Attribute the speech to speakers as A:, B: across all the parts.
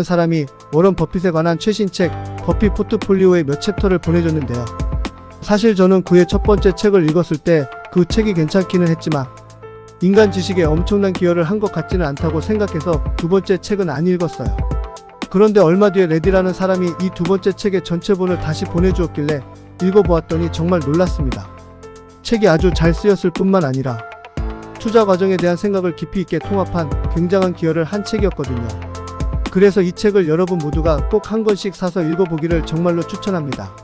A: 사람이 워런 버핏에 관한 최신 책 버핏 포트폴리오의 몇 챕터를 보내줬는데요. 사실 저는 그의 첫 번째 책을 읽었을 때 그 책이 괜찮기는 했지만 인간 지식에 엄청난 기여를 한 것 같지는 않다고 생각해서 두 번째 책은 안 읽었어요. 그런데 얼마 뒤에 레디라는 사람이 이 두 번째 책의 전체본을 다시 보내주었길래 읽어보았더니 정말 놀랐습니다. 책이 아주 잘 쓰였을 뿐만 아니라 투자 과정에 대한 생각을 깊이 있게 통합한 굉장한 기여를 한 책이었거든요. 그래서 이 책을 여러분 모두가 꼭 한 권씩 사서 읽어보기를 정말로 추천합니다.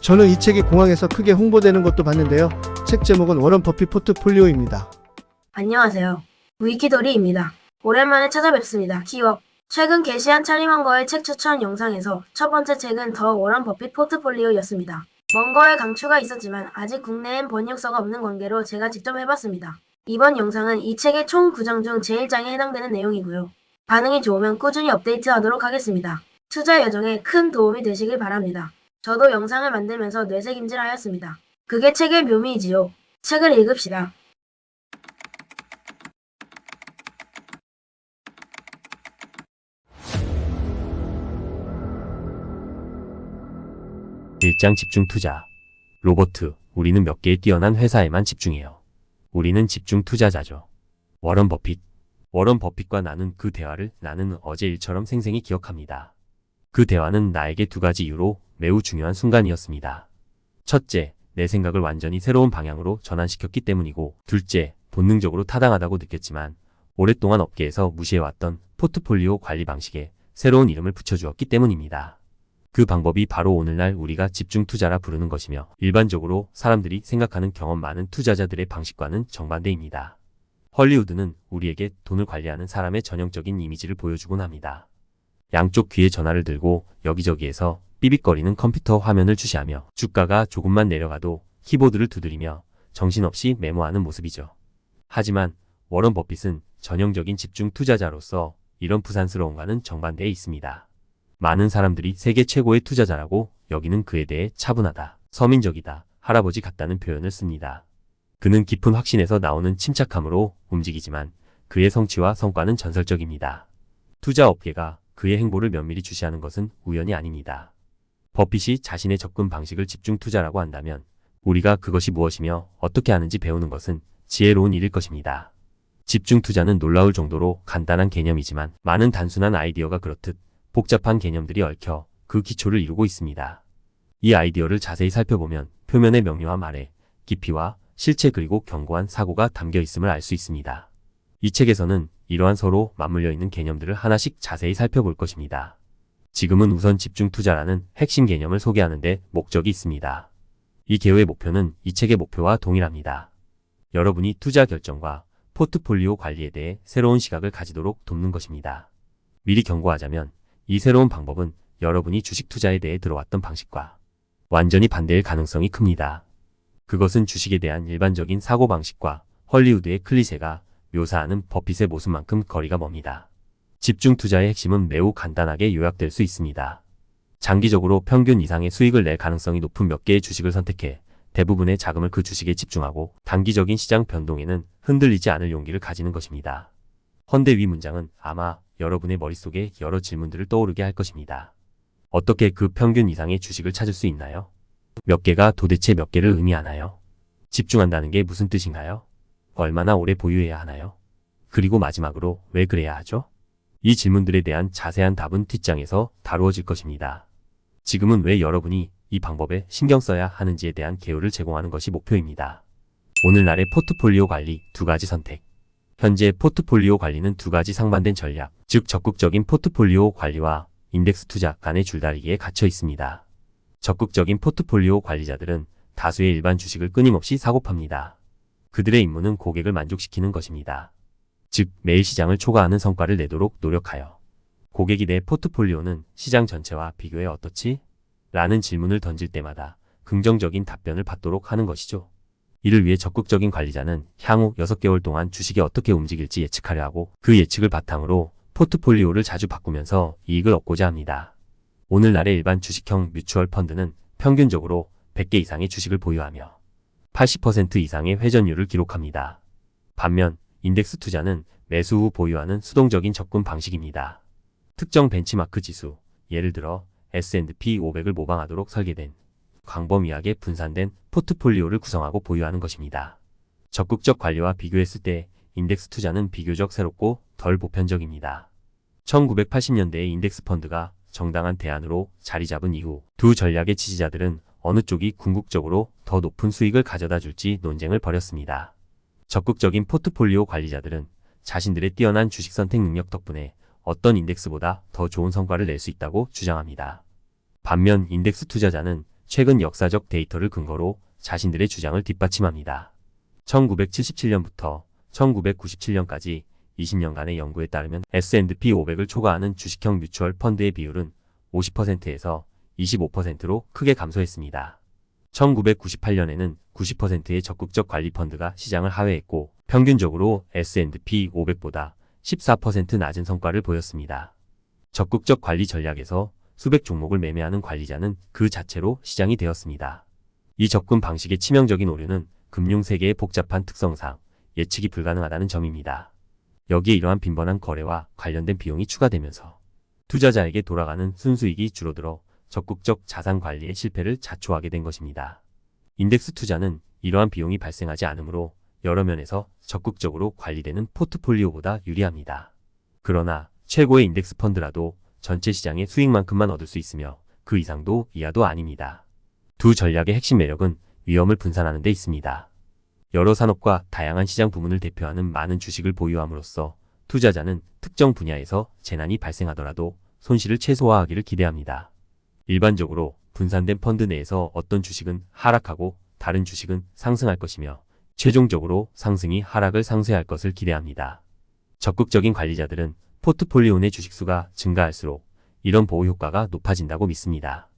A: 저는 이 책이 공항에서 크게 홍보되는 것도 봤는데요. 책 제목은 워런 버핏 포트폴리오입니다.
B: 안녕하세요. 위키돌이입니다. 오랜만에 찾아뵙습니다. 기억. 최근 게시한 찰리먼거의 책 추천 영상에서 첫 번째 책은 더 워런 버핏 포트폴리오였습니다. 먼거의 강추가 있었지만 아직 국내엔 번역서가 없는 관계로 제가 직접 해봤습니다. 이번 영상은 이 책의 총 9장 중 제1장에 해당되는 내용이고요. 반응이 좋으면 꾸준히 업데이트하도록 하겠습니다. 투자 여정에 큰 도움이 되시길 바랍니다. 저도 영상을 만들면서 뇌색임질하였습니다. 그게 책의 묘미이지요. 책을 읽읍시다.
C: 일장 집중 투자. 로버트, 우리는 몇 개의 뛰어난 회사에만 집중해요. 우리는 집중 투자자죠. 워런 버핏. 워런 버핏과 나눈 그 대화를 나는 어제 일처럼 생생히 기억합니다. 그 대화는 나에게 두 가지 이유로 매우 중요한 순간이었습니다. 첫째, 내 생각을 완전히 새로운 방향으로 전환시켰기 때문이고, 둘째, 본능적으로 타당하다고 느꼈지만 오랫동안 업계에서 무시해왔던 포트폴리오 관리 방식에 새로운 이름을 붙여주었기 때문입니다. 그 방법이 바로 오늘날 우리가 집중 투자라 부르는 것이며, 일반적으로 사람들이 생각하는 경험 많은 투자자들의 방식과는 정반대입니다. 헐리우드는 우리에게 돈을 관리하는 사람의 전형적인 이미지를 보여주곤 합니다. 양쪽 귀에 전화를 들고 여기저기에서 삐빅거리는 컴퓨터 화면을 주시하며 주가가 조금만 내려가도 키보드를 두드리며 정신없이 메모하는 모습이죠. 하지만 워런 버핏은 전형적인 집중 투자자로서 이런 부산스러움과는 정반대에 있습니다. 많은 사람들이 세계 최고의 투자자라고 여기는 그에 대해 차분하다, 서민적이다, 할아버지 같다는 표현을 씁니다. 그는 깊은 확신에서 나오는 침착함으로 움직이지만 그의 성취와 성과는 전설적입니다. 투자 업계가 그의 행보를 면밀히 주시하는 것은 우연이 아닙니다. 버핏이 자신의 접근 방식을 집중 투자라고 한다면 우리가 그것이 무엇이며 어떻게 하는지 배우는 것은 지혜로운 일일 것입니다. 집중 투자는 놀라울 정도로 간단한 개념이지만 많은 단순한 아이디어가 그렇듯 복잡한 개념들이 얽혀 그 기초를 이루고 있습니다. 이 아이디어를 자세히 살펴보면 표면의 명료함 아래 깊이와 실체 그리고 견고한 사고가 담겨 있음을 알 수 있습니다. 이 책에서는 이러한 서로 맞물려 있는 개념들을 하나씩 자세히 살펴볼 것입니다. 지금은 우선 집중 투자라는 핵심 개념을 소개하는 데 목적이 있습니다. 이 개요의 목표는 이 책의 목표와 동일합니다. 여러분이 투자 결정과 포트폴리오 관리에 대해 새로운 시각을 가지도록 돕는 것입니다. 미리 경고하자면 이 새로운 방법은 여러분이 주식 투자에 대해 들어왔던 방식과 완전히 반대일 가능성이 큽니다. 그것은 주식에 대한 일반적인 사고방식과 헐리우드의 클리셰가 묘사하는 버핏의 모습만큼 거리가 멉니다. 집중 투자의 핵심은 매우 간단하게 요약될 수 있습니다. 장기적으로 평균 이상의 수익을 낼 가능성이 높은 몇 개의 주식을 선택해 대부분의 자금을 그 주식에 집중하고 단기적인 시장 변동에는 흔들리지 않을 용기를 가지는 것입니다. 헌데 위 문장은 아마 여러분의 머릿속에 여러 질문들을 떠오르게 할 것입니다. 어떻게 그 평균 이상의 주식을 찾을 수 있나요? 몇 개가 도대체 몇 개를 의미하나요? 집중한다는 게 무슨 뜻인가요? 얼마나 오래 보유해야 하나요? 그리고 마지막으로 왜 그래야 하죠? 이 질문들에 대한 자세한 답은 뒷장에서 다루어질 것입니다. 지금은 왜 여러분이 이 방법에 신경 써야 하는지에 대한 개요를 제공하는 것이 목표입니다. 오늘날의 포트폴리오 관리 두 가지 선택. 현재 포트폴리오 관리는 두 가지 상반된 전략, 즉 적극적인 포트폴리오 관리와 인덱스 투자 간의 줄다리기에 갇혀 있습니다. 적극적인 포트폴리오 관리자들은 다수의 일반 주식을 끊임없이 사고 팝니다. 그들의 임무는 고객을 만족시키는 것입니다. 즉 매일 시장을 초과하는 성과를 내도록 노력하여 고객이 내 포트폴리오는 시장 전체와 비교해 어떻지? 라는 질문을 던질 때마다 긍정적인 답변을 받도록 하는 것이죠. 이를 위해 적극적인 관리자는 향후 6개월 동안 주식이 어떻게 움직일지 예측하려 하고 그 예측을 바탕으로 포트폴리오를 자주 바꾸면서 이익을 얻고자 합니다. 오늘날의 일반 주식형 뮤추얼 펀드는 평균적으로 100개 이상의 주식을 보유하며 80% 이상의 회전율을 기록합니다. 반면 인덱스 투자는 매수 후 보유하는 수동적인 접근 방식입니다. 특정 벤치마크 지수, 예를 들어 S&P 500을 모방하도록 설계된 광범위하게 분산된 포트폴리오를 구성하고 보유하는 것입니다. 적극적 관리와 비교했을 때 인덱스 투자는 비교적 새롭고 덜 보편적입니다. 1980년대에 인덱스 펀드가 정당한 대안으로 자리 잡은 이후 두 전략의 지지자들은 어느 쪽이 궁극적으로 더 높은 수익을 가져다 줄지 논쟁을 벌였습니다. 적극적인 포트폴리오 관리자들은 자신들의 뛰어난 주식 선택 능력 덕분에 어떤 인덱스보다 더 좋은 성과를 낼 수 있다고 주장합니다. 반면 인덱스 투자자는 최근 역사적 데이터를 근거로 자신들의 주장을 뒷받침합니다. 1977년부터 1997년까지 20년간의 연구에 따르면 S&P 500을 초과하는 주식형 뮤추얼 펀드의 비율은 50%에서 25%로 크게 감소했습니다. 1998년에는 90%의 적극적 관리 펀드가 시장을 하회했고 평균적으로 S&P 500보다 14% 낮은 성과를 보였습니다. 적극적 관리 전략에서 수백 종목을 매매하는 관리자는 그 자체로 시장이 되었습니다. 이 접근 방식의 치명적인 오류는 금융 세계의 복잡한 특성상 예측이 불가능하다는 점입니다. 여기에 이러한 빈번한 거래와 관련된 비용이 추가되면서 투자자에게 돌아가는 순수익이 줄어들어 적극적 자산 관리의 실패를 자초하게 된 것입니다. 인덱스 투자는 이러한 비용이 발생하지 않으므로 여러 면에서 적극적으로 관리되는 포트폴리오보다 유리합니다. 그러나 최고의 인덱스 펀드라도 전체 시장의 수익만큼만 얻을 수 있으며 그 이상도 이하도 아닙니다. 두 전략의 핵심 매력은 위험을 분산하는 데 있습니다. 여러 산업과 다양한 시장 부문을 대표하는 많은 주식을 보유함으로써 투자자는 특정 분야에서 재난이 발생하더라도 손실을 최소화하기를 기대합니다. 일반적으로 분산된 펀드 내에서 어떤 주식은 하락하고 다른 주식은 상승할 것이며 최종적으로 상승이 하락을 상쇄할 것을 기대합니다. 적극적인 관리자들은 포트폴리오 내 주식수가 증가할수록 이런 보호 효과가 높아진다고 믿습니다.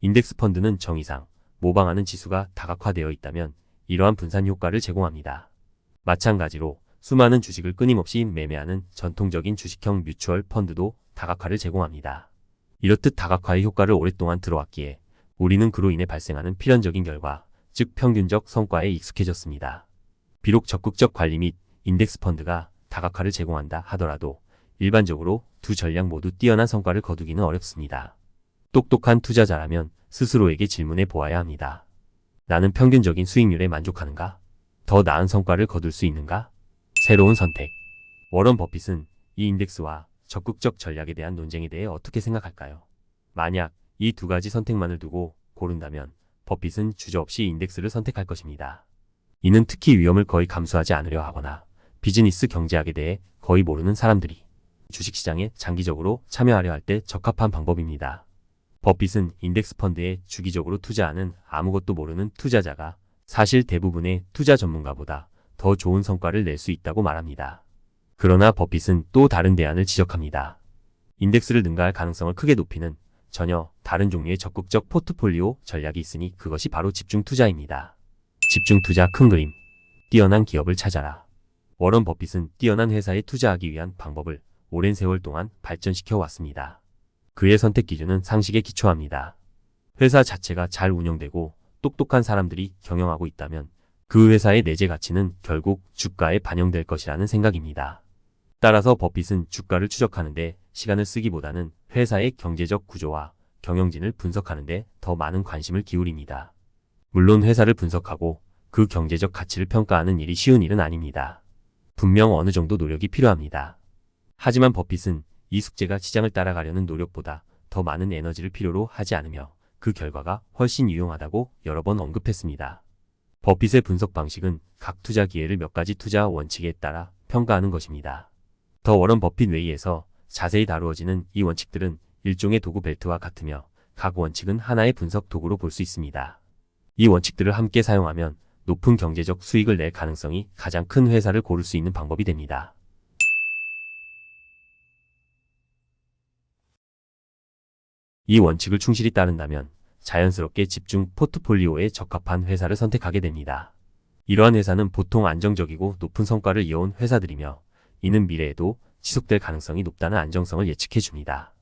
C: 인덱스 펀드는 정의상 모방하는 지수가 다각화되어 있다면 이러한 분산 효과를 제공합니다. 마찬가지로 수많은 주식을 끊임없이 매매하는 전통적인 주식형 뮤추얼 펀드도 다각화를 제공합니다. 이렇듯 다각화의 효과를 오랫동안 들어왔기에 우리는 그로 인해 발생하는 필연적인 결과, 즉 평균적 성과에 익숙해졌습니다. 비록 적극적 관리 및 인덱스 펀드가 다각화를 제공한다 하더라도 일반적으로 두 전략 모두 뛰어난 성과를 거두기는 어렵습니다. 똑똑한 투자자라면 스스로에게 질문해 보아야 합니다. 나는 평균적인 수익률에 만족하는가? 더 나은 성과를 거둘 수 있는가? 새로운 선택. 워런 버핏은 이 인덱스와 적극적 전략에 대한 논쟁에 대해 어떻게 생각할까요? 만약 이 두 가지 선택만을 두고 고른다면 버핏은 주저없이 인덱스를 선택할 것입니다. 이는 특히 위험을 거의 감수하지 않으려 하거나 비즈니스 경제학에 대해 거의 모르는 사람들이 주식시장에 장기적으로 참여하려 할 때 적합한 방법입니다. 버핏은 인덱스 펀드에 주기적으로 투자하는 아무것도 모르는 투자자가 사실 대부분의 투자 전문가보다 더 좋은 성과를 낼 수 있다고 말합니다. 그러나 버핏은 또 다른 대안을 지적합니다. 인덱스를 능가할 가능성을 크게 높이는 전혀 다른 종류의 적극적 포트폴리오 전략이 있으니 그것이 바로 집중 투자입니다. 집중 투자 큰 그림. 뛰어난 기업을 찾아라. 워런 버핏은 뛰어난 회사에 투자하기 위한 방법을 오랜 세월 동안 발전시켜 왔습니다. 그의 선택 기준은 상식에 기초합니다. 회사 자체가 잘 운영되고 똑똑한 사람들이 경영하고 있다면 그 회사의 내재 가치는 결국 주가에 반영될 것이라는 생각입니다. 따라서 버핏은 주가를 추적하는데 시간을 쓰기보다는 회사의 경제적 구조와 경영진을 분석하는데 더 많은 관심을 기울입니다. 물론 회사를 분석하고 그 경제적 가치를 평가하는 일이 쉬운 일은 아닙니다. 분명 어느 정도 노력이 필요합니다. 하지만 버핏은 이 숙제가 시장을 따라가려는 노력보다 더 많은 에너지를 필요로 하지 않으며 그 결과가 훨씬 유용하다고 여러 번 언급했습니다. 버핏의 분석 방식은 각 투자 기회를 몇 가지 투자 원칙에 따라 평가하는 것입니다. 더 워런 버핏 웨이에서 자세히 다루어지는 이 원칙들은 일종의 도구 벨트와 같으며 각 원칙은 하나의 분석 도구로 볼 수 있습니다. 이 원칙들을 함께 사용하면 높은 경제적 수익을 낼 가능성이 가장 큰 회사를 고를 수 있는 방법이 됩니다. 이 원칙을 충실히 따른다면 자연스럽게 집중 포트폴리오에 적합한 회사를 선택하게 됩니다. 이러한 회사는 보통 안정적이고 높은 성과를 이어온 회사들이며 이는 미래에도 지속될 가능성이 높다는 안정성을 예측해 줍니다.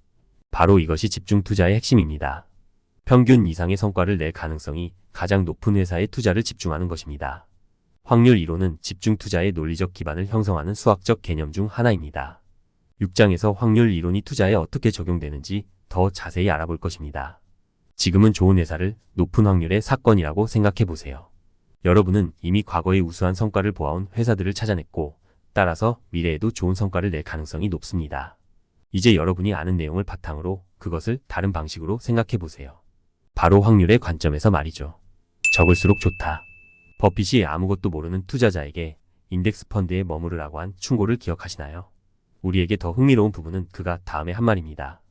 C: 바로 이것이 집중 투자의 핵심입니다. 평균 이상의 성과를 낼 가능성이 가장 높은 회사에 투자를 집중하는 것입니다. 확률 이론은 집중 투자의 논리적 기반을 형성하는 수학적 개념 중 하나입니다. 6장에서 확률 이론이 투자에 어떻게 적용되는지 더 자세히 알아볼 것입니다. 지금은 좋은 회사를 높은 확률의 사건이라고 생각해 보세요. 여러분은 이미 과거의 우수한 성과를 보아온 회사들을 찾아냈고, 따라서 미래에도 좋은 성과를 낼 가능성이 높습니다. 이제 여러분이 아는 내용을 바탕으로 그것을 다른 방식으로 생각해 보세요. 바로 확률의 관점에서 말이죠. 적을수록 좋다. 버핏이 아무것도 모르는 투자자에게 인덱스 펀드에 머무르라고 한 충고를 기억하시나요? 우리에게 더 흥미로운 부분은 그가 다음에 한 말입니다.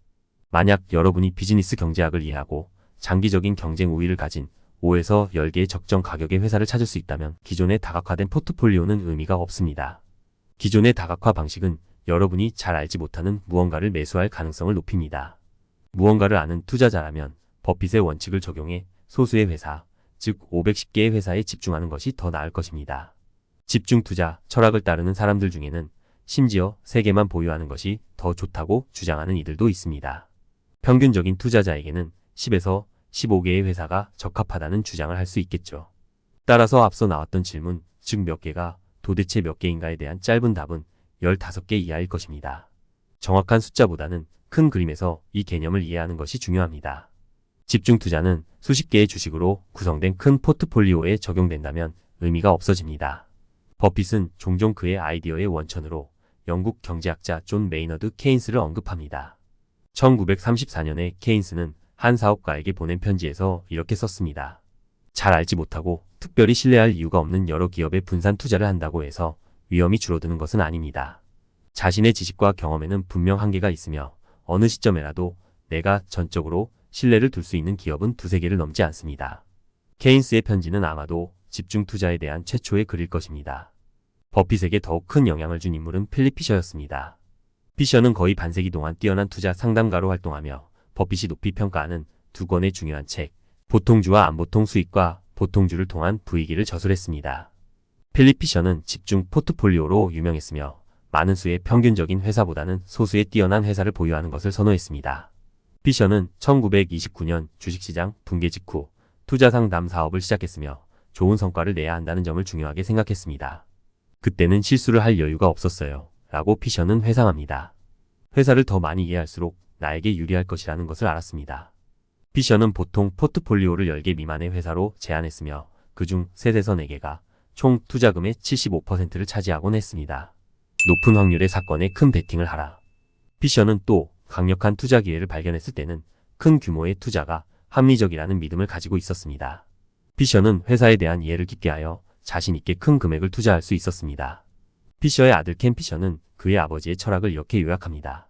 C: 만약 여러분이 비즈니스 경제학을 이해하고 장기적인 경쟁 우위를 가진 5에서 10개의 적정 가격의 회사를 찾을 수 있다면 기존의 다각화된 포트폴리오는 의미가 없습니다. 기존의 다각화 방식은 여러분이 잘 알지 못하는 무언가를 매수할 가능성을 높입니다. 무언가를 아는 투자자라면 버핏의 원칙을 적용해 소수의 회사, 즉 510개의 회사에 집중하는 것이 더 나을 것입니다. 집중 투자 철학을 따르는 사람들 중에는 심지어 3개만 보유하는 것이 더 좋다고 주장하는 이들도 있습니다. 평균적인 투자자에게는 10에서 15개의 회사가 적합하다는 주장을 할 수 있겠죠. 따라서 앞서 나왔던 질문, 즉 몇 개가 도대체 몇 개인가에 대한 짧은 답은 15개 이하일 것입니다. 정확한 숫자보다는 큰 그림에서 이 개념을 이해하는 것이 중요합니다. 집중 투자는 수십 개의 주식으로 구성된 큰 포트폴리오에 적용된다면 의미가 없어집니다. 버핏은 종종 그의 아이디어의 원천으로 영국 경제학자 존 메이너드 케인스를 언급합니다. 1934년에 케인스는 한 사업가에게 보낸 편지에서 이렇게 썼습니다. 잘 알지 못하고 특별히 신뢰할 이유가 없는 여러 기업에 분산 투자를 한다고 해서 위험이 줄어드는 것은 아닙니다. 자신의 지식과 경험에는 분명 한계가 있으며 어느 시점에라도 내가 전적으로 신뢰를 둘 수 있는 기업은 2~3개를 넘지 않습니다. 케인스의 편지는 아마도 집중 투자에 대한 최초의 글일 것입니다. 버핏에게 더욱 큰 영향을 준 인물은 필립 피셔였습니다. 피셔는 거의 반세기 동안 뛰어난 투자 상담가로 활동하며 버핏이 높이 평가하는 2권의 중요한 책, 보통주와 안보통 수익과 보통주를 통한 부익을 저술했습니다. 필립 피셔는 집중 포트폴리오로 유명했으며 많은 수의 평균적인 회사보다는 소수의 뛰어난 회사를 보유하는 것을 선호했습니다. 피셔는 1929년 주식시장 붕괴 직후 투자 상담 사업을 시작했으며 좋은 성과를 내야 한다는 점을 중요하게 생각했습니다. 그때는 실수를 할 여유가 없었어요. 라고 피셔는 회상합니다. 회사를 더 많이 이해할수록 나에게 유리할 것이라는 것을 알았습니다. 피셔는 보통 포트폴리오를 10개 미만의 회사로 제한했으며 그중 3에서 4개가 총 투자금의 75%를 차지하곤 했습니다. 높은 확률의 사건에 큰 베팅을 하라. 피셔는 또 강력한 투자 기회를 발견했을 때는 큰 규모의 투자가 합리적이라는 믿음을 가지고 있었습니다. 피셔는 회사에 대한 이해를 깊게 하여 자신 있게 큰 금액을 투자할 수 있었습니다. 피셔의 아들 켄 피셔는 그의 아버지의 철학을 이렇게 요약합니다.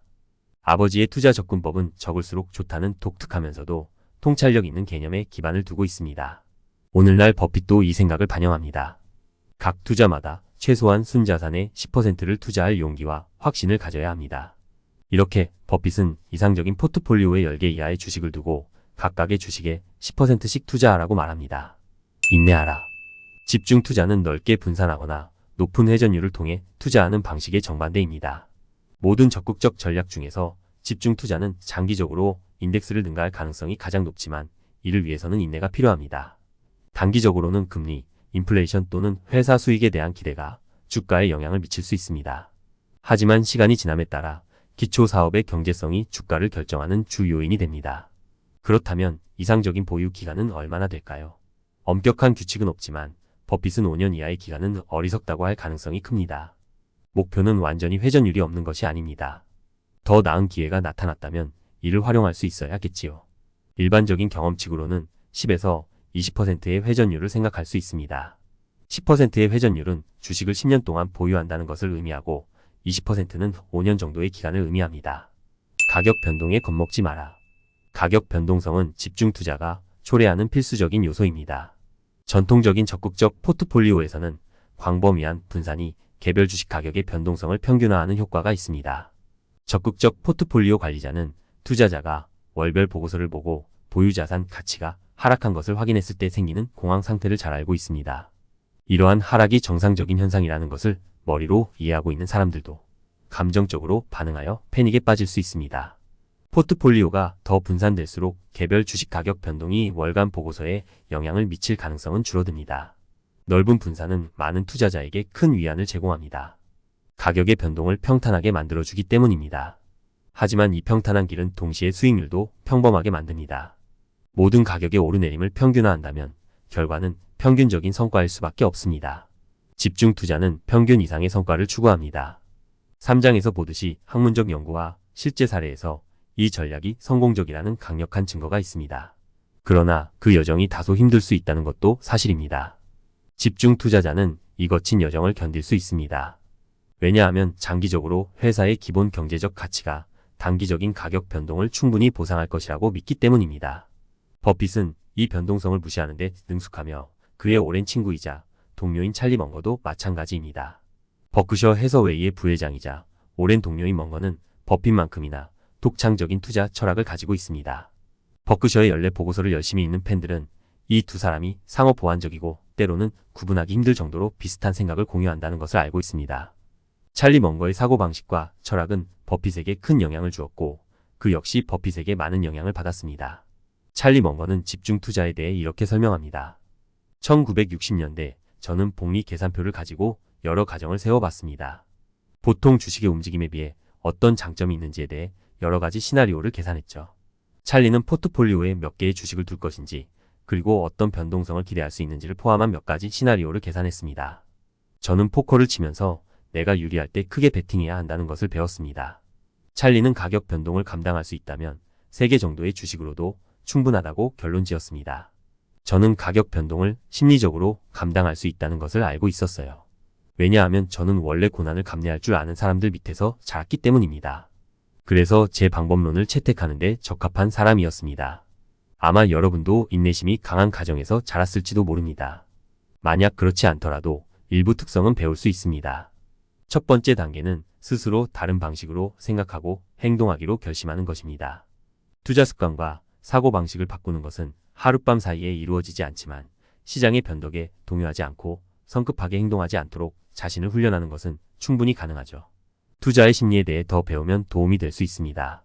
C: 아버지의 투자 접근법은 적을수록 좋다는 독특하면서도 통찰력 있는 개념에 기반을 두고 있습니다. 오늘날 버핏도 이 생각을 반영합니다. 각 투자마다 최소한 순자산의 10%를 투자할 용기와 확신을 가져야 합니다. 이렇게 버핏은 이상적인 포트폴리오의 10개 이하의 주식을 두고 각각의 주식에 10%씩 투자하라고 말합니다. 인내하라. 집중 투자는 넓게 분산하거나 높은 회전율을 통해 투자하는 방식의 정반대입니다. 모든 적극적 전략 중에서 집중 투자는 장기적으로 인덱스를 능가할 가능성이 가장 높지만 이를 위해서는 인내가 필요합니다. 단기적으로는 금리, 인플레이션 또는 회사 수익에 대한 기대가 주가에 영향을 미칠 수 있습니다. 하지만 시간이 지남에 따라 기초 사업의 경제성이 주가를 결정하는 주 요인이 됩니다. 그렇다면 이상적인 보유 기간은 얼마나 될까요? 엄격한 규칙은 없지만 버핏은 5년 이하의 기간은 어리석다고 할 가능성이 큽니다. 목표는 완전히 회전율이 없는 것이 아닙니다. 더 나은 기회가 나타났다면 이를 활용할 수 있어야겠지요. 일반적인 경험칙으로는 10에서 20%의 회전율을 생각할 수 있습니다. 10%의 회전율은 주식을 10년 동안 보유한다는 것을 의미하고 20%는 5년 정도의 기간을 의미합니다. 가격 변동에 겁먹지 마라. 가격 변동성은 집중 투자가 초래하는 필수적인 요소입니다. 전통적인 적극적 포트폴리오에서는 광범위한 분산이 개별 주식 가격의 변동성을 평균화하는 효과가 있습니다. 적극적 포트폴리오 관리자는 투자자가 월별 보고서를 보고 보유자산 가치가 하락한 것을 확인했을 때 생기는 공황 상태를 잘 알고 있습니다. 이러한 하락이 정상적인 현상이라는 것을 머리로 이해하고 있는 사람들도 감정적으로 반응하여 패닉에 빠질 수 있습니다. 포트폴리오가 더 분산될수록 개별 주식 가격 변동이 월간 보고서에 영향을 미칠 가능성은 줄어듭니다. 넓은 분산은 많은 투자자에게 큰 위안을 제공합니다. 가격의 변동을 평탄하게 만들어주기 때문입니다. 하지만 이 평탄한 길은 동시에 수익률도 평범하게 만듭니다. 모든 가격의 오르내림을 평균화한다면 결과는 평균적인 성과일 수밖에 없습니다. 집중 투자는 평균 이상의 성과를 추구합니다. 3장에서 보듯이 학문적 연구와 실제 사례에서 이 전략이 성공적이라는 강력한 증거가 있습니다. 그러나 그 여정이 다소 힘들 수 있다는 것도 사실입니다. 집중 투자자는 이 거친 여정을 견딜 수 있습니다. 왜냐하면 장기적으로 회사의 기본 경제적 가치가 단기적인 가격 변동을 충분히 보상할 것이라고 믿기 때문입니다. 버핏은 이 변동성을 무시하는데 능숙하며 그의 오랜 친구이자 동료인 찰리 멍거도 마찬가지입니다. 버크셔 해서웨이의 부회장이자 오랜 동료인 멍거는 버핏만큼이나 독창적인 투자 철학을 가지고 있습니다. 버크셔의 연례 보고서를 열심히 읽는 팬들은 이 두 사람이 상호 보완적이고 때로는 구분하기 힘들 정도로 비슷한 생각을 공유한다는 것을 알고 있습니다. 찰리 멍거의 사고방식과 철학은 버핏에게 큰 영향을 주었고 그 역시 버핏에게 많은 영향을 받았습니다. 찰리 멍거는 집중 투자에 대해 이렇게 설명합니다. 1960년대 저는 복리 계산표를 가지고 여러 가정을 세워봤습니다. 보통 주식의 움직임에 비해 어떤 장점이 있는지에 대해 여러 가지 시나리오를 계산했죠. 찰리는 포트폴리오에 몇 개의 주식을 둘 것인지 그리고 어떤 변동성을 기대할 수 있는지를 포함한 몇 가지 시나리오를 계산했습니다. 저는 포커를 치면서 내가 유리할 때 크게 베팅해야 한다는 것을 배웠습니다. 찰리는 가격 변동을 감당할 수 있다면 3개 정도의 주식으로도 충분하다고 결론지었습니다. 저는 가격 변동을 심리적으로 감당할 수 있다는 것을 알고 있었어요. 왜냐하면 저는 원래 고난을 감내할 줄 아는 사람들 밑에서 자랐기 때문입니다. 그래서 제 방법론을 채택하는데 적합한 사람이었습니다. 아마 여러분도 인내심이 강한 가정에서 자랐을지도 모릅니다. 만약 그렇지 않더라도 일부 특성은 배울 수 있습니다. 첫 번째 단계는 스스로 다른 방식으로 생각하고 행동하기로 결심하는 것입니다. 투자 습관과 사고방식을 바꾸는 것은 하룻밤 사이에 이루어지지 않지만 시장의 변덕에 동요하지 않고 성급하게 행동하지 않도록 자신을 훈련하는 것은 충분히 가능하죠. 투자의 심리에 대해 더 배우면 도움이 될 수 있습니다.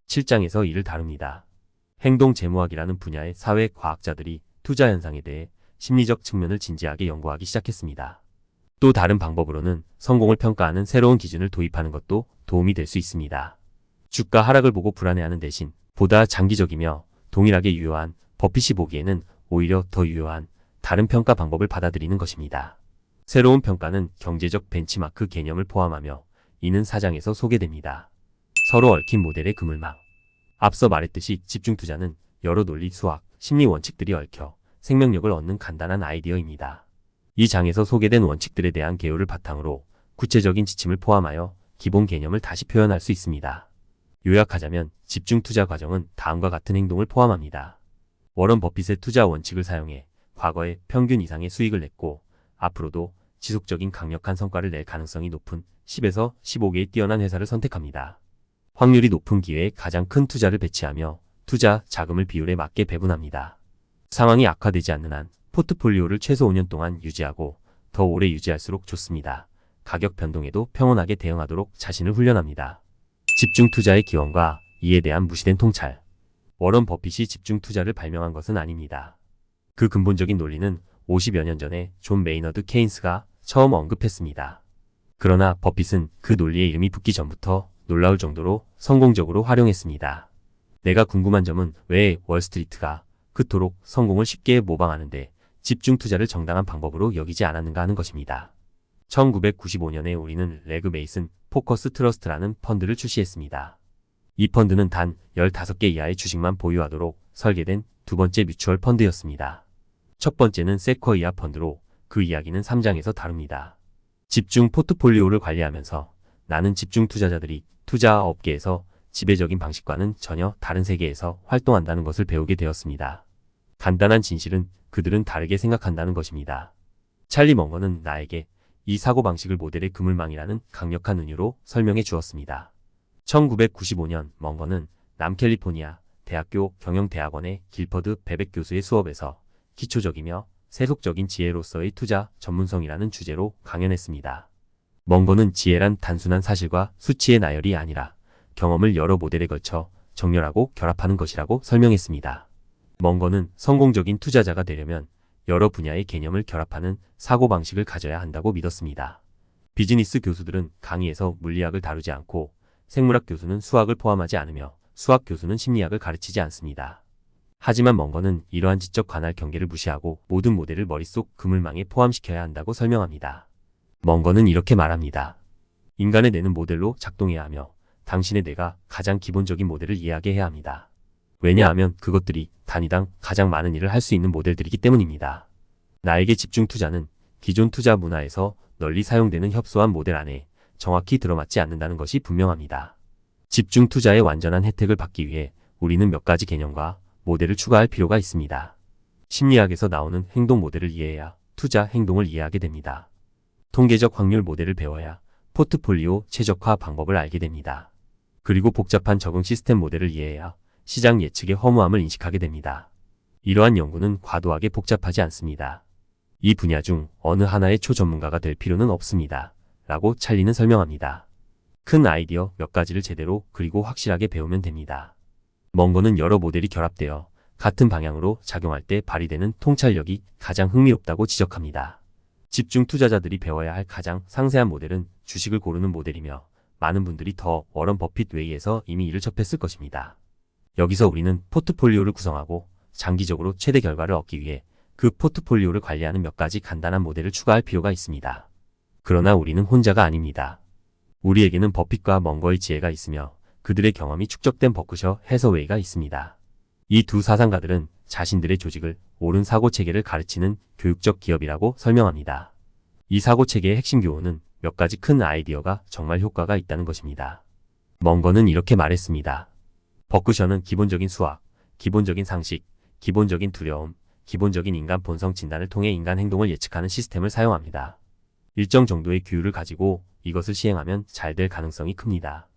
C: 7장에서 이를 다룹니다. 행동재무학이라는 분야의 사회과학자들이 투자 현상에 대해 심리적 측면을 진지하게 연구하기 시작했습니다. 또 다른 방법으로는 성공을 평가하는 새로운 기준을 도입하는 것도 도움이 될 수 있습니다. 주가 하락을 보고 불안해하는 대신 보다 장기적이며 동일하게 유효한 버핏이 보기에는 오히려 더 유효한 다른 평가 방법을 받아들이는 것입니다. 새로운 평가는 경제적 벤치마크 개념을 포함하며 이는 4장에서 소개됩니다. 서로 얽힌 모델의 그물망. 앞서 말했듯이 집중투자는 여러 논리, 수학, 심리 원칙들이 얽혀 생명력을 얻는 간단한 아이디어입니다. 이 장에서 소개된 원칙들에 대한 개요를 바탕으로 구체적인 지침을 포함하여 기본 개념을 다시 표현할 수 있습니다. 요약하자면 집중투자 과정은 다음과 같은 행동을 포함합니다. 워런 버핏의 투자 원칙을 사용해 과거에 평균 이상의 수익을 냈고 앞으로도 지속적인 강력한 성과를 낼 가능성이 높은 10에서 15개의 뛰어난 회사를 선택합니다. 확률이 높은 기회에 가장 큰 투자를 배치하며 투자 자금을 비율에 맞게 배분합니다. 상황이 악화되지 않는 한 포트폴리오를 최소 5년 동안 유지하고 더 오래 유지할수록 좋습니다. 가격 변동에도 평온하게 대응하도록 자신을 훈련합니다. 집중 투자의 기원과 이에 대한 무시된 통찰. 워런 버핏이 집중 투자를 발명한 것은 아닙니다. 그 근본적인 논리는 50여 년 전에 존 메이너드 케인스가 처음 언급했습니다. 그러나 버핏은 그 논리에 이름이 붙기 전부터 놀라울 정도로 성공적으로 활용했습니다. 내가 궁금한 점은 왜 월스트리트가 그토록 성공을 쉽게 모방하는데 집중 투자를 정당한 방법으로 여기지 않았는가 하는 것입니다. 1995년에 우리는 레그 메이슨 포커스 트러스트라는 펀드를 출시했습니다. 이 펀드는 단 15개 이하의 주식만 보유하도록 설계된 두 번째 뮤추얼 펀드였습니다. 첫 번째는 세쿼이아 펀드로 그 이야기는 3장에서 다룹니다. 집중 포트폴리오를 관리하면서 나는 집중 투자자들이 투자 업계에서 지배적인 방식과는 전혀 다른 세계에서 활동한다는 것을 배우게 되었습니다. 간단한 진실은 그들은 다르게 생각한다는 것입니다. 찰리 멍거는 나에게 이 사고방식을 모델의 그물망이라는 강력한 은유로 설명해 주었습니다. 1995년 멍거는 남캘리포니아 대학교 경영대학원의 길퍼드 베백 교수의 수업에서 기초적이며 세속적인 지혜로서의 투자 전문성이라는 주제로 강연했습니다. 멍거는 지혜란 단순한 사실과 수치의 나열이 아니라 경험을 여러 모델에 걸쳐 정렬하고 결합하는 것이라고 설명했습니다. 멍거는 성공적인 투자자가 되려면 여러 분야의 개념을 결합하는 사고방식을 가져야 한다고 믿었습니다. 비즈니스 교수들은 강의에서 물리학을 다루지 않고 생물학 교수는 수학을 포함하지 않으며 수학 교수는 심리학을 가르치지 않습니다. 하지만 멍거는 이러한 지적 관할 경계를 무시하고 모든 모델을 머릿속 그물망에 포함시켜야 한다고 설명합니다. 멍거는 이렇게 말합니다. 인간의 뇌는 모델로 작동해야 하며 당신의 뇌가 가장 기본적인 모델을 이해하게 해야 합니다. 왜냐하면 그것들이 단위당 가장 많은 일을 할 수 있는 모델들이기 때문입니다. 나에게 집중 투자는 기존 투자 문화에서 널리 사용되는 협소한 모델 안에 정확히 들어맞지 않는다는 것이 분명합니다. 집중 투자의 완전한 혜택을 받기 위해 우리는 몇 가지 개념과 모델을 추가할 필요가 있습니다. 심리학에서 나오는 행동 모델을 이해해야 투자 행동을 이해하게 됩니다. 통계적 확률 모델을 배워야 포트폴리오 최적화 방법을 알게 됩니다. 그리고 복잡한 적응 시스템 모델을 이해해야 시장 예측의 허무함을 인식하게 됩니다. 이러한 연구는 과도하게 복잡하지 않습니다. 이 분야 중 어느 하나의 초전문가가 될 필요는 없습니다. 라고 찰리는 설명합니다. 큰 아이디어 몇 가지를 제대로 그리고 확실하게 배우면 됩니다. 멍거는 여러 모델이 결합되어 같은 방향으로 작용할 때 발휘되는 통찰력이 가장 흥미롭다고 지적합니다. 집중 투자자들이 배워야 할 가장 상세한 모델은 주식을 고르는 모델이며 많은 분들이 더 워런 버핏 웨이에서 이미 이를 접했을 것입니다. 여기서 우리는 포트폴리오를 구성하고 장기적으로 최대 결과를 얻기 위해 그 포트폴리오를 관리하는 몇 가지 간단한 모델을 추가할 필요가 있습니다. 그러나 우리는 혼자가 아닙니다. 우리에게는 버핏과 멍거의 지혜가 있으며 그들의 경험이 축적된 버크셔 해서웨이가 있습니다. 이 두 사상가들은 자신들의 조직을 옳은 사고체계를 가르치는 교육적 기업이라고 설명합니다. 이 사고체계의 핵심 교훈은 몇 가지 큰 아이디어가 정말 효과가 있다는 것입니다. 멍거는 이렇게 말했습니다. 버크셔는 기본적인 수학, 기본적인 상식, 기본적인 두려움, 기본적인 인간 본성 진단을 통해 인간 행동을 예측하는 시스템을 사용합니다. 일정 정도의 규율을 가지고 이것을 시행하면 잘 될 가능성이 큽니다.